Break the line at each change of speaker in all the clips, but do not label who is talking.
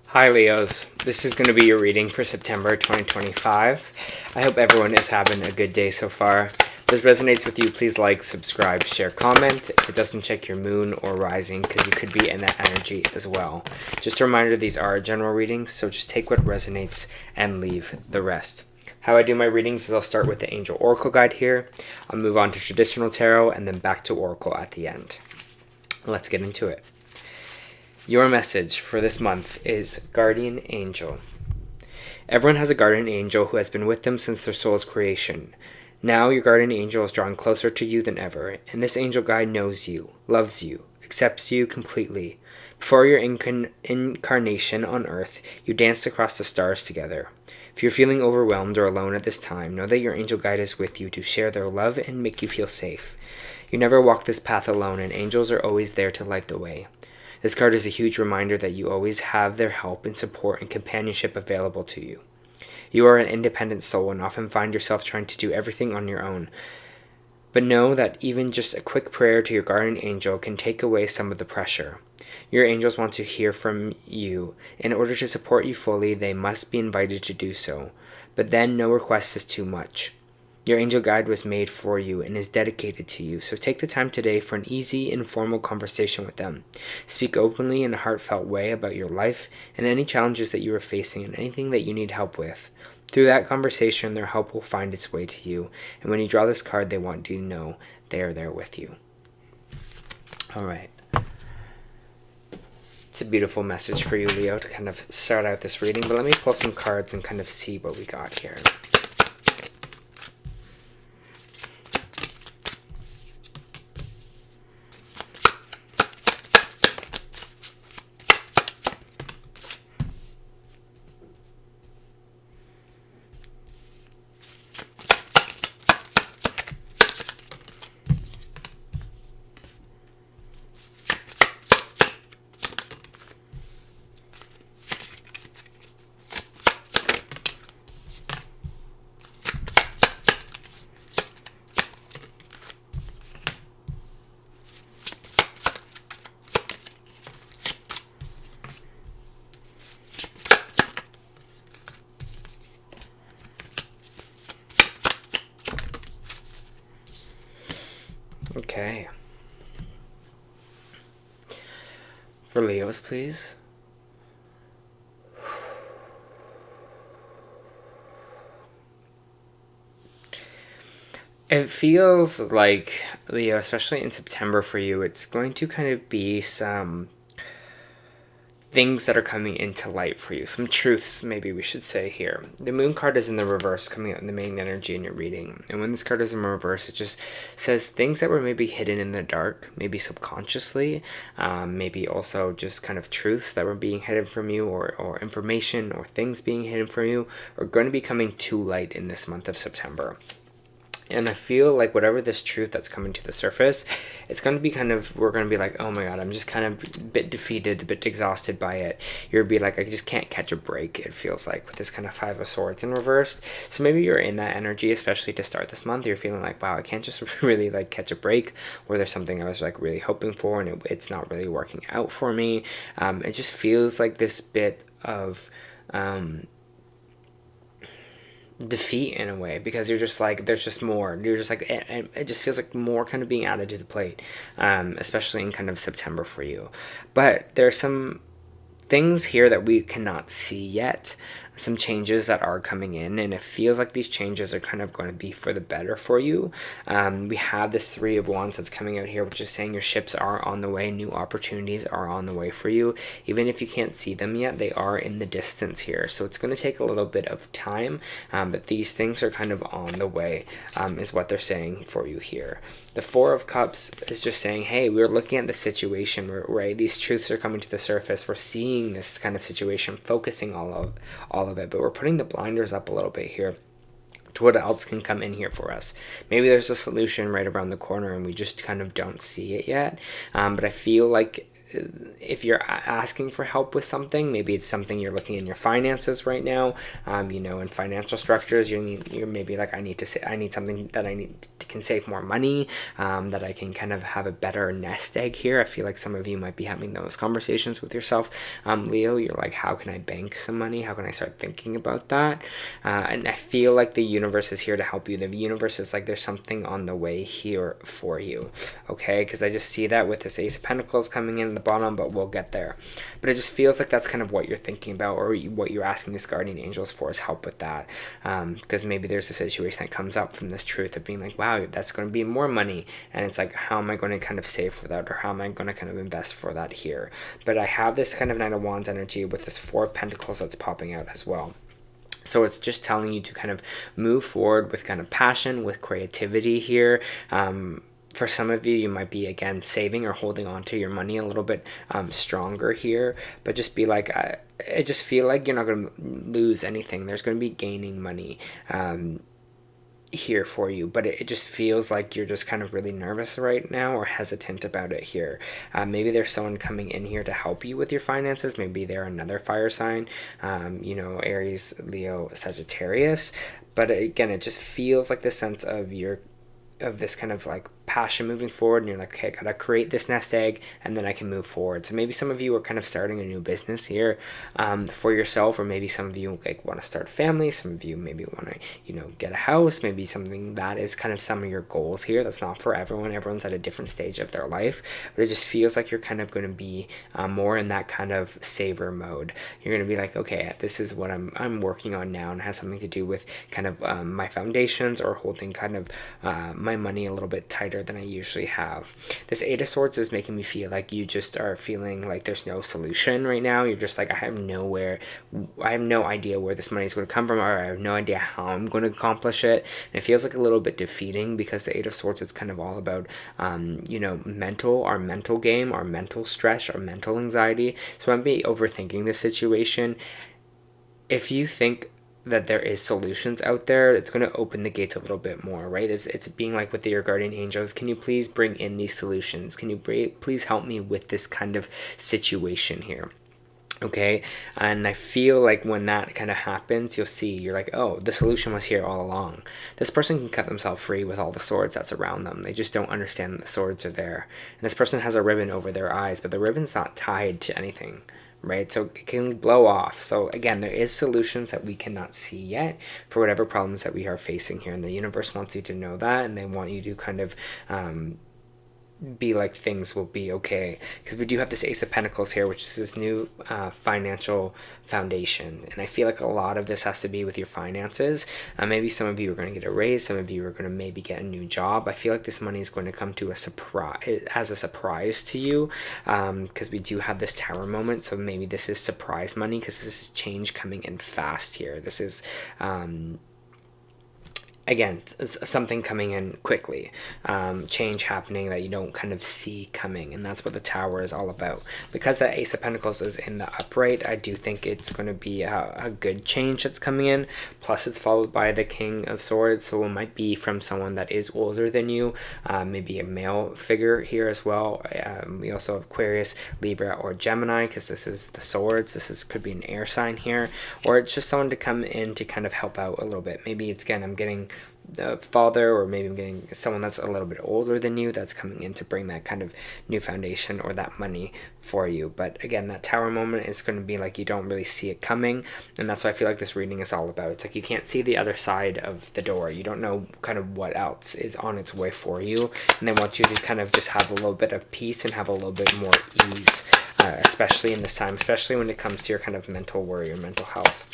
Hi Leos, this is going to be your reading for September 2025. I hope everyone is having a good day so far. If this resonates with you, please like, subscribe, share, comment. If it doesn't, check your moon or rising because you could be in that energy as well. Just a reminder, these are general readings, so just take what resonates and leave the rest. How I do my readings is I'll start with the Angel Oracle Guide here. I'll move on to Traditional Tarot and then back to Oracle at the end. Let's get into it. Your message for this month is Guardian Angel. Everyone has a guardian angel who has been with them since their soul's creation. Now your guardian angel is drawing closer to you than ever, and this angel guide knows you, loves you, accepts you completely. Before your incarnation on Earth, you danced across the stars together. If you're feeling overwhelmed or alone at this time, know that your angel guide is with you to share their love and make you feel safe. You never walk this path alone, and angels are always there to light the way. This card is a huge reminder that you always have their help and support and companionship available to you. You are an independent soul and often find yourself trying to do everything on your own. But know that even just a quick prayer to your guardian angel can take away some of the pressure. Your angels want to hear from you. In order to support you fully, they must be invited to do so. But then no request is too much. Your angel guide was made for you and is dedicated to you, so take the time today for an easy, informal conversation with them. Speak openly in a heartfelt way about your life and any challenges that you are facing and anything that you need help with. Through that conversation, their help will find its way to you, and when you draw this card, they want you to know they are there with you. Alright. It's a beautiful message for you, Leo, to kind of start out this reading, but let me pull some cards and kind of see what we got here. Okay. For Leos, please. It feels like, Leo, especially in September for you, it's going to kind of be some things that are coming into light for you. Some truths, maybe we should say here. The moon card is in the reverse, coming out in the main energy in your reading. And when this card is in reverse, it just says things that were maybe hidden in the dark, maybe subconsciously, maybe also just kind of truths that were being hidden from you, or information or things being hidden from you, are going to be coming to light in this month of September. And I feel like whatever this truth that's coming to the surface, it's going to be kind of, we're going to be like, oh my god, I'm just kind of a bit defeated, a bit exhausted by it. You'll be like, I just can't catch a break, it feels like, with this kind of Five of Swords in reversed. So maybe you're in that energy, especially to start this month. You're feeling like, wow, I can't just really like catch a break, or there's something I was like really hoping for and it's not really working out for me. It just feels like this bit of defeat in a way, because you're just like, there's just more, you're just like, it just feels like more kind of being added to the plate, especially in kind of September for you. But there's some things here that we cannot see yet, some changes that are coming in, and it feels like these changes are kind of going to be for the better for you. We have this Three of Wands that's coming out here, which is saying your ships are on the way, new opportunities are on the way for you. Even if you can't see them yet, they are in the distance here, so it's going to take a little bit of time, but these things are kind of on the way, is what they're saying for you here. The Four of Cups is just saying, hey, we're looking at the situation where these truths are coming to the surface. We're seeing this kind of situation, focusing all of it, but we're putting the blinders up a little bit here to what else can come in here for us. Maybe there's a solution right around the corner and we just kind of don't see it yet, but I feel like if you're asking for help with something, maybe it's something you're looking in your finances right now, you know, in financial structures, you're maybe like, I need something that can save more money, that I can kind of have a better nest egg here. I feel like some of you might be having those conversations with yourself, Leo. You're like, how can I bank some money? How can I start thinking about that? And I feel like the universe is here to help you. The universe is like, there's something on the way here for you, okay? Because I just see that with this Ace of Pentacles coming in the bottom, but we'll get there. But it just feels like that's kind of what you're thinking about, or what you're asking this guardian angels for, is help with that. Because maybe there's a situation that comes up from this truth of being like, wow, that's going to be more money, and it's like, how am I going to kind of save for that, or how am I going to kind of invest for that here? But I have this kind of Knight of Wands energy with this Four of Pentacles that's popping out as well. So it's just telling you to kind of move forward with kind of passion, with creativity here. For some of you, you might be, again, saving or holding on to your money a little bit stronger here. But just be like, I just feel like you're not going to lose anything. There's going to be gaining money here for you, but it just feels like you're just kind of really nervous right now, or hesitant about it here. Maybe there's someone coming in here to help you with your finances. Maybe they're another fire sign, you know, Aries, Leo, Sagittarius. But again, it just feels like the sense of this kind of like passion moving forward, and you're like, okay, I gotta create this nest egg, and then I can move forward. So maybe some of you are kind of starting a new business here for yourself, or maybe some of you like want to start a family. Some of you maybe want to, you know, get a house. Maybe something that is kind of some of your goals here. That's not for everyone. Everyone's at a different stage of their life, but it just feels like you're kind of going to be more in that kind of saver mode. You're going to be like, okay, this is what I'm working on now, and it has something to do with kind of my foundations, or holding kind of my money a little bit tighter than I usually have. This Eight of Swords is making me feel like you just are feeling like there's no solution right now. You're just like, I have no idea where this money is going to come from, or I have no idea how I'm going to accomplish it. And it feels like a little bit defeating, because the Eight of Swords is kind of all about you know, our mental game, our mental stress, our mental anxiety. So I might be overthinking this situation. If you think that there is solutions out there, it's going to open the gates a little bit more, right? It's being like with your guardian angels, can you please bring in these solutions? Can you please help me with this kind of situation here? Okay, and I feel like when that kind of happens, you'll see, you're like, oh, the solution was here all along. This person can cut themselves free with all the swords that's around them. They just don't understand that the swords are there. And this person has a ribbon over their eyes, but the ribbon's not tied to anything, right? So it can blow off. So again, there is solutions that we cannot see yet for whatever problems that we are facing here, and the universe wants you to know that, and they want you to kind of be like, things will be okay, because we do have this Ace of Pentacles here, which is this new financial foundation, and I feel like a lot of this has to be with your finances. Maybe some of you are going to get a raise, some of you are going to maybe get a new job. I feel like this money is going to come to a surprise to you, because we do have this Tower moment. So maybe this is surprise money, because this is change coming in fast here. This is again, something coming in quickly, change happening that you don't kind of see coming, and that's what the Tower is all about. Because that Ace of Pentacles is in the upright, I do think it's going to be a good change that's coming in. Plus, it's followed by the King of Swords, so it might be from someone that is older than you, maybe a male figure here as well. We also have Aquarius, Libra, or Gemini, because this is the Swords. Could be an air sign here, or it's just someone to come in to kind of help out a little bit. Maybe it's, again, I'm getting the father, or maybe I'm getting someone that's a little bit older than you that's coming in to bring that kind of new foundation or that money for you. But again, that Tower moment is going to be like, you don't really see it coming, and that's what I feel like this reading is all about. It's like you can't see the other side of the door. You don't know kind of what else is on its way for you, and they want you to kind of just have a little bit of peace and have a little bit more ease, especially in this time, especially when it comes to your kind of mental worry or mental health.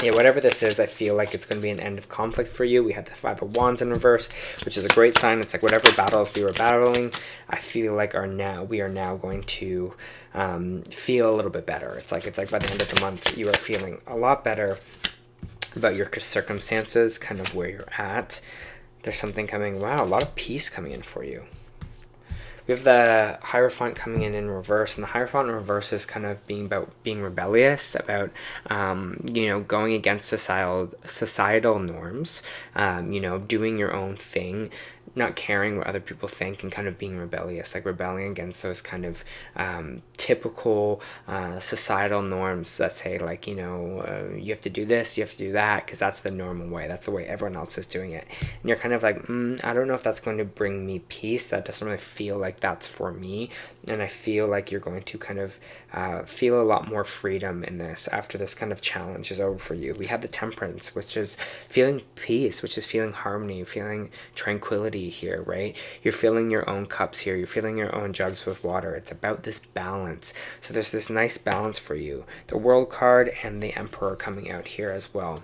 Yeah, whatever this is, I feel like it's going to be an end of conflict for you. We have the Five of Wands in reverse, which is a great sign. It's like whatever battles we were battling, I feel like we are now going to feel a little bit better. It's like by the end of the month, you are feeling a lot better about your circumstances, kind of where you're at. There's something coming. Wow, a lot of peace coming in for you. We have the Hierophant coming in reverse, and the Hierophant in reverse is kind of being rebellious, about you know, going against societal norms, you know, doing your own thing, not caring what other people think and kind of being rebellious, like rebelling against those kind of typical societal norms that say, like, you know, you have to do this, you have to do that, because that's the normal way, that's the way everyone else is doing it. And you're kind of like, I don't know if that's going to bring me peace. That doesn't really feel like that's for me. And I feel like you're going to kind of feel a lot more freedom in this after this kind of challenge is over for you. We have the Temperance, which is feeling peace, which is feeling harmony, feeling tranquility here, right? You're filling your own cups here. You're filling your own jugs with water. It's about this balance. So there's this nice balance for you. The World card and the Emperor coming out here as well.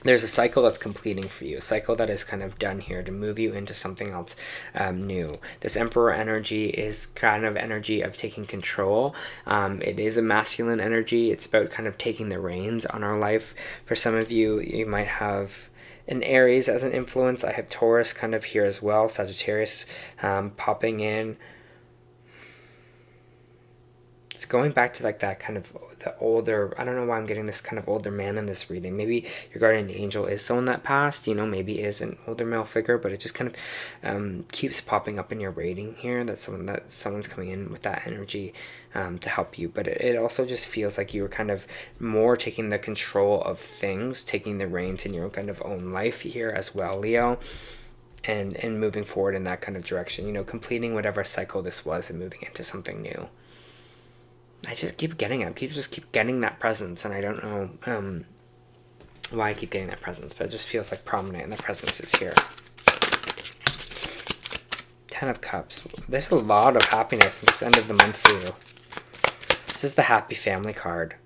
There's a cycle that's completing for you, a cycle that is kind of done here to move you into something else new. This Emperor energy is kind of energy of taking control. It is a masculine energy. It's about kind of taking the reins on our life. For some of you, you might have an Aries as an influence. I have Taurus kind of here as well, Sagittarius popping in. It's going back to like that kind of the older, I don't know why I'm getting this kind of older man in this reading. Maybe your guardian angel is someone that passed, you know, maybe is an older male figure, but it just kind of keeps popping up in your rating here, that someone's coming in with that energy to help you. But it also just feels like you were kind of more taking the control of things, taking the reins in your kind of own life here as well, Leo. And moving forward in that kind of direction, you know, completing whatever cycle this was and moving into something new. I just keep getting it. I just keep getting that presence, and I don't know why I keep getting that presence, but it just feels like prominent, and the presence is here. 10 of Cups. There's a lot of happiness at this end of the month for you. This is the Happy Family card.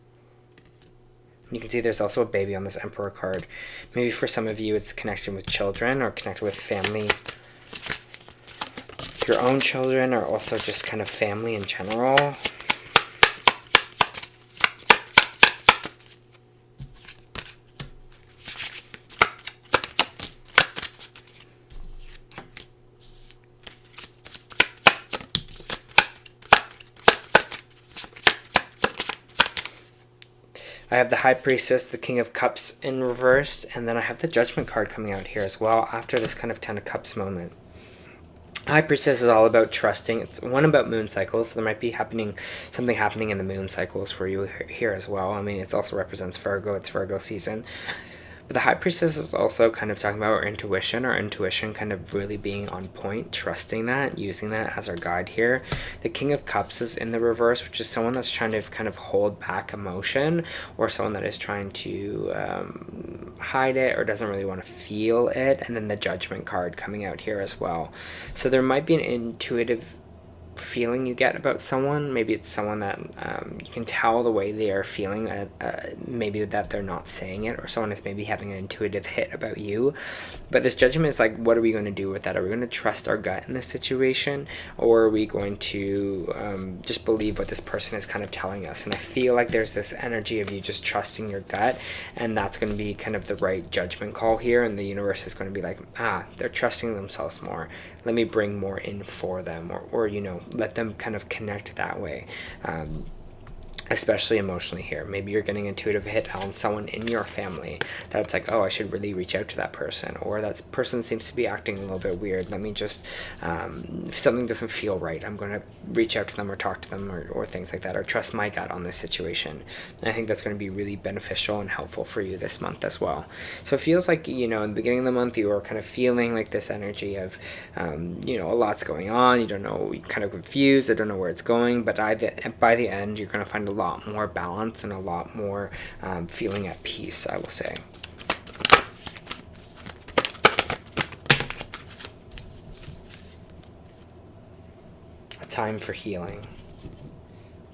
You can see there's also a baby on this Emperor card. Maybe for some of you it's connected with children or connected with family. Your own children, or also just kind of family in general. I have the High Priestess, the King of Cups in reversed, and then I have the Judgment card coming out here as well after this kind of 10 of Cups moment. High Priestess is all about trusting. It's one about moon cycles, so there might be something happening in the moon cycles for you here as well. I mean, it also represents Virgo. It's Virgo season. But the High Priestess is also kind of talking about our intuition kind of really being on point, trusting that, using that as our guide here. The King of Cups is in the reverse, which is someone that's trying to kind of hold back emotion, or someone that is trying to hide it or doesn't really want to feel it. And then the Judgment card coming out here as well. So there might be an intuitive feeling you get about someone. Maybe it's someone that you can tell the way they are feeling, maybe that they're not saying it, or someone is maybe having an intuitive hit about you. But this Judgment is like, what are we going to do with that? Are we going to trust our gut in this situation, or are we going to just believe what this person is kind of telling us? And I feel like there's this energy of you just trusting your gut, and that's going to be kind of the right judgment call here, and the universe is going to be like, they're trusting themselves more, let me bring more in for them, or you know, let them kind of connect that way. Especially emotionally here. Maybe you're getting an intuitive hit on someone in your family that's like, oh, I should really reach out to that person, or that person seems to be acting a little bit weird. Let me just, if something doesn't feel right, I'm going to reach out to them or talk to them, or things like that, or trust my gut on this situation. And I think that's going to be really beneficial and helpful for you this month as well. So it feels like, you know, in the beginning of the month, you were kind of feeling like this energy of, you know, a lot's going on. You don't know, you're kind of confused. I don't know where it's going, but by the end, you're going to find a lot more balance and a lot more feeling at peace, I will say. A time for healing.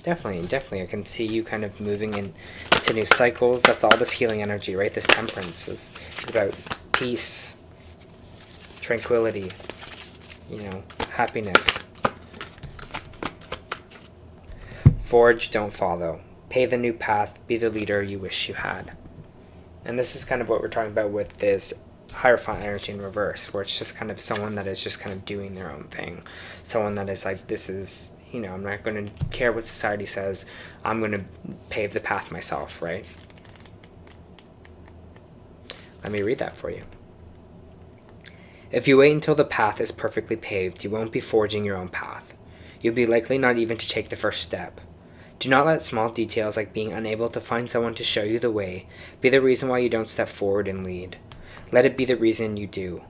Definitely. I can see you kind of moving into new cycles. That's all this healing energy, right? This Temperance is about peace, tranquility, you know, happiness. Forge, don't follow. Pave the new path. Be the leader you wish you had. And this is kind of what we're talking about with this Hierophant energy in reverse, where it's just kind of someone that is just kind of doing their own thing. Someone that is like, this is, you know, I'm not going to care what society says. I'm going to pave the path myself, right? Let me read that for you. If you wait until the path is perfectly paved, you won't be forging your own path. You'll be likely not even to take the first step. Do not let small details like being unable to find someone to show you the way be the reason why you don't step forward and lead. Let it be the reason you do.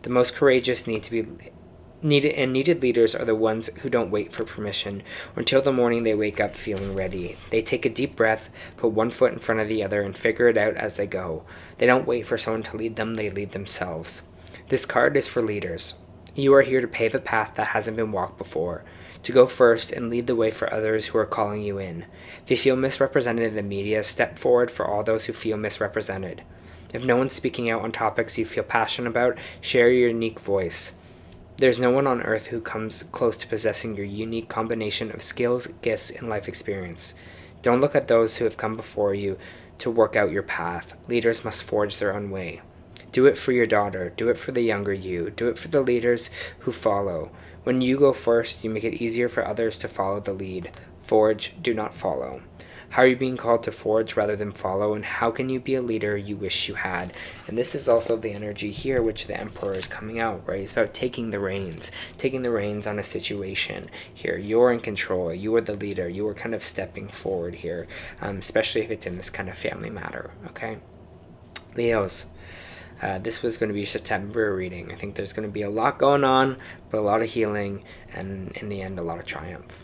The most courageous needed leaders are the ones who don't wait for permission or until the morning they wake up feeling ready. They take a deep breath, put one foot in front of the other, and figure it out as they go. They don't wait for someone to lead them, they lead themselves. This card is for leaders. You are here to pave a path that hasn't been walked before, to go first and lead the way for others who are calling you in. If you feel misrepresented in the media, step forward for all those who feel misrepresented. If no one's speaking out on topics you feel passionate about, share your unique voice. There's no one on earth who comes close to possessing your unique combination of skills, gifts, and life experience. Don't look at those who have come before you to work out your path. Leaders must forge their own way. Do it for your daughter. Do it for the younger you. Do it for the leaders who follow. When you go first, you make it easier for others to follow the lead. Forge, do not follow. How are you being called to forge rather than follow, and how can you be a leader you wish you had? And this is also the energy here, which the Emperor is coming out, right? It's about taking the reins on a situation here. You're in control. You are the leader. You are kind of stepping forward here, especially if it's in this kind of family matter, okay? Leos. This was going to be a September reading. I think there's going to be a lot going on, but a lot of healing, and in the end, a lot of triumph.